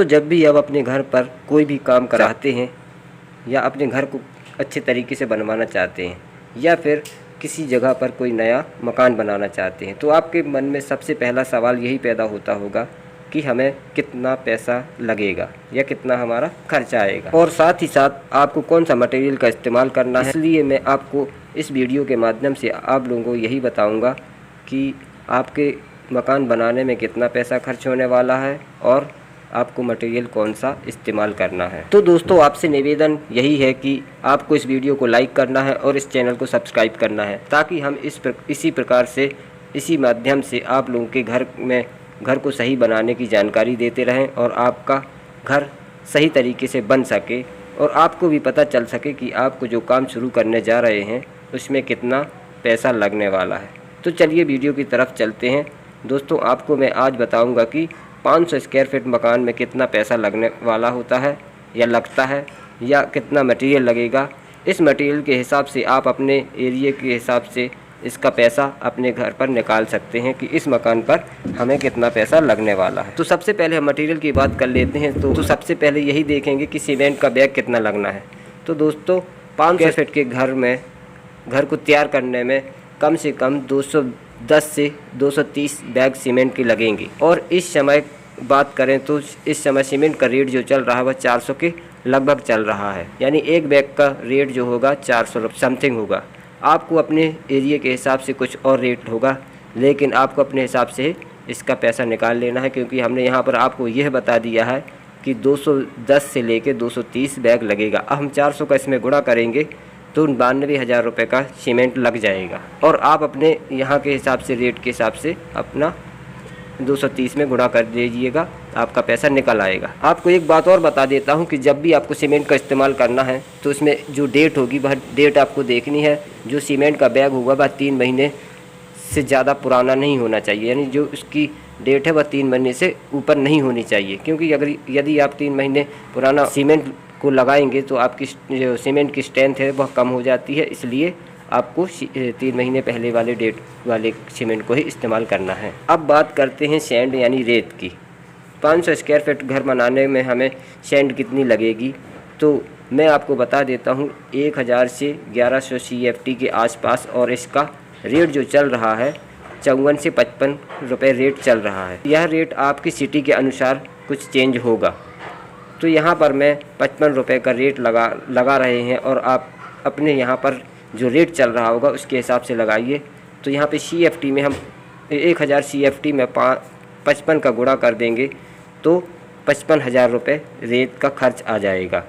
दोस्तों, जब भी आप अपने घर पर कोई भी काम कराते हैं या अपने घर को अच्छे तरीके से बनवाना चाहते हैं या फिर किसी जगह पर कोई नया मकान बनाना चाहते हैं, तो आपके मन में सबसे पहला सवाल यही पैदा होता होगा कि हमें कितना पैसा लगेगा या कितना हमारा खर्चा आएगा, और साथ ही साथ आपको कौन सा मटेरियल का इस्तेमाल करना है। इसलिए मैं आपको इस वीडियो के माध्यम से आप लोगों को यही बताऊंगा कि आपके मकान बनाने में कितना पैसा खर्च होने वाला है और आपको मटेरियल कौन सा इस्तेमाल करना है। तो दोस्तों, आपसे निवेदन यही है कि आपको इस वीडियो को लाइक करना है और इस चैनल को सब्सक्राइब करना है, ताकि हम इसी प्रकार से इसी माध्यम से आप लोगों के घर को सही बनाने की जानकारी देते रहें और आपका घर सही तरीके से बन सके और आपको भी पता चल सके कि आपको जो काम शुरू करने जा रहे हैं उसमें कितना पैसा लगने वाला है। तो चलिए वीडियो की तरफ चलते हैं। दोस्तों, आपको मैं आज बताऊंगा कि 500 स्क्वायर फीट मकान में कितना पैसा लगने वाला होता है या लगता है, या कितना मटेरियल लगेगा। इस मटेरियल के हिसाब से आप अपने एरिया के हिसाब से इसका पैसा अपने घर पर निकाल सकते हैं कि इस मकान पर हमें कितना पैसा लगने वाला है। तो सबसे पहले हम मटेरियल की बात कर लेते हैं। तो सबसे पहले यही देखेंगे कि सीमेंट का बैग कितना लगना है। तो दोस्तों, 500 फीट के घर को तैयार करने में कम से कम 210 से 230 बैग सीमेंट के लगेंगे। और इस समय बात करें तो इस समय सीमेंट का रेट जो चल रहा है वह 400 के लगभग चल रहा है, यानी एक बैग का रेट जो होगा 400 समथिंग होगा। आपको अपने एरिया के हिसाब से कुछ और रेट होगा, लेकिन आपको अपने हिसाब से इसका पैसा निकाल लेना है, क्योंकि हमने यहाँ पर आपको यह बता दिया है कि 210 से लेके 230 बैग लगेगा। अब हम 400 का इसमें गुणा करेंगे तो 92,000 रुपये का सीमेंट लग जाएगा, और आप अपने यहाँ के हिसाब से रेट के हिसाब से अपना 230 में गुणा कर दीजिएगा, आपका पैसा निकल आएगा। आपको एक बात और बता देता हूँ कि जब भी आपको सीमेंट का इस्तेमाल करना है तो इसमें जो डेट होगी वह डेट आपको देखनी है। जो सीमेंट का बैग होगा वह 3 महीने से ज़्यादा पुराना नहीं होना चाहिए, यानी जो उसकी डेट है वह 3 महीने से ऊपर नहीं होनी चाहिए, क्योंकि यदि आप 3 महीने पुराना सीमेंट को लगाएंगे तो आपकी जो सीमेंट की स्ट्रेंथ है वह कम हो जाती है। इसलिए आपको 3 महीने पहले वाले डेट वाले सीमेंट को ही इस्तेमाल करना है। अब बात करते हैं सैंड यानी रेत की। 500 स्क्वायर फीट घर बनाने में हमें सैंड कितनी लगेगी, तो मैं आपको बता देता हूँ 1000 से 1100 CFT के आसपास, और इसका रेट जो चल रहा है 54 से 55 रुपये रेट चल रहा है। यह रेट आपकी सिटी के अनुसार कुछ चेंज होगा। तो यहाँ पर मैं 55 रुपये का रेट लगा रहे हैं, और आप अपने यहाँ पर जो रेट चल रहा होगा उसके हिसाब से लगाइए। तो यहाँ पे CFT में हम 1000 CFT में 55 का गुणा कर देंगे तो 55,000 रुपये रेत का खर्च आ जाएगा।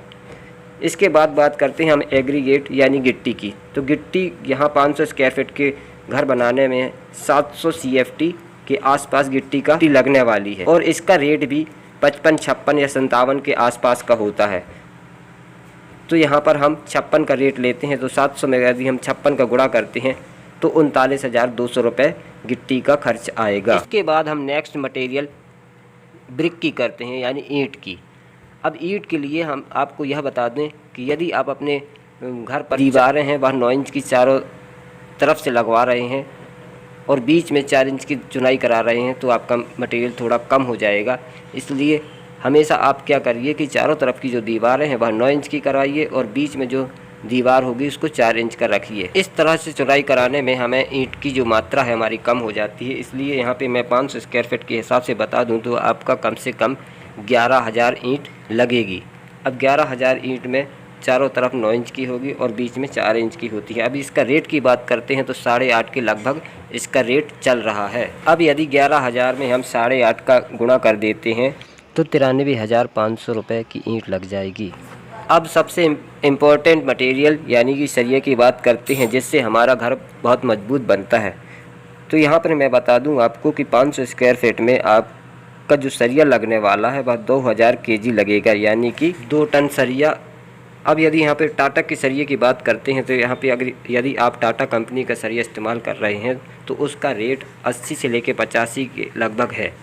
इसके बाद बात करते हैं हम एग्रीगेट यानी गिट्टी की। तो गिट्टी यहाँ 500 स्क्वायर फीट के घर बनाने में 700 CFT के आसपास गिट्टी का लगने वाली है, और इसका रेट भी 55, 56 या 57 के आसपास का होता है। तो यहाँ पर हम 56 का रेट लेते हैं, तो 700 में यदि हम 56 का गुणा करते हैं तो 39,200 रुपये गिट्टी का खर्च आएगा। इसके बाद हम नेक्स्ट मटेरियल ब्रिक की करते हैं, यानी ईंट की। अब ईंट के लिए हम आपको यह बता दें कि यदि आप अपने घर पर दीवारें हैं वह 9 इंच की चारों तरफ से लगवा रहे हैं और बीच में 4 इंच की चुनाई करा रहे हैं, तो आपका मटेरियल थोड़ा कम हो जाएगा। इसलिए हमेशा आप क्या करिए कि चारों तरफ की जो दीवारें हैं वह 9 इंच की कराइए और बीच में जो दीवार होगी उसको 4 इंच का रखिए। इस तरह से चुनाई कराने में हमें ईंट की जो मात्रा है हमारी कम हो जाती है। इसलिए यहाँ पे मैं 500 स्क्वायर फीट के हिसाब से बता दूँ तो आपका कम से कम 11,000 ईंट लगेगी। अब 11,000 ईंट में चारों तरफ 9 इंच की होगी और बीच में 4 इंच की होती है। अब इसका रेट की बात करते हैं तो 8.5 के लगभग इसका रेट चल रहा है। अब यदि 11,000 में हम 8.5 का गुणा कर देते हैं तो 93,500 रुपये की ईंट लग जाएगी। अब सबसे इम्पोर्टेंट मटेरियल यानी कि सरिये की बात करते हैं, जिससे हमारा घर बहुत मजबूत बनता है। तो यहाँ पर मैं बता दूँ आपको कि 500 स्क्वायर फीट में आपका जो सरिया लगने वाला है वह 2000 kg लगेगा, यानी कि 2 टन सरिया। अब यदि यहाँ पे टाटा के सरिये की बात करते हैं तो यहाँ पे अगर यदि आप टाटा कंपनी का सरिया इस्तेमाल कर रहे हैं तो उसका रेट 80 से लेके 85 के लगभग है।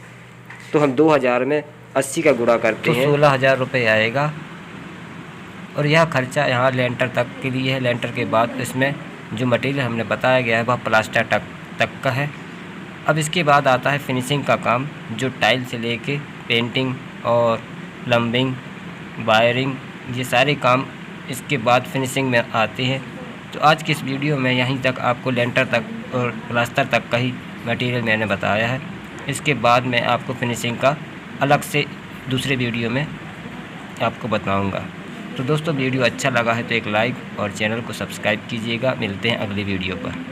तो हम 2000 में 80 का गुणा करते हैं तो 16,000 रुपये आएगा। और यह खर्चा यहाँ लेंटर तक के लिए है। लेंटर के बाद इसमें जो मटेरियल हमने बताया गया है वह प्लास्टर तक का है। अब इसके बाद आता है फिनिशिंग का काम, जो टाइल से लेके पेंटिंग और प्लम्बिंग, वायरिंग, ये सारे काम इसके बाद फिनिशिंग में आते हैं। तो आज की इस वीडियो में यहीं तक आपको लेंटर तक और प्लास्टर तक का ही मटेरियल मैंने बताया है। इसके बाद मैं आपको फिनिशिंग का अलग से दूसरे वीडियो में आपको बताऊंगा। तो दोस्तों वीडियो अच्छा लगा है तो एक लाइक और चैनल को सब्सक्राइब कीजिएगा। मिलते हैं अगली वीडियो पर।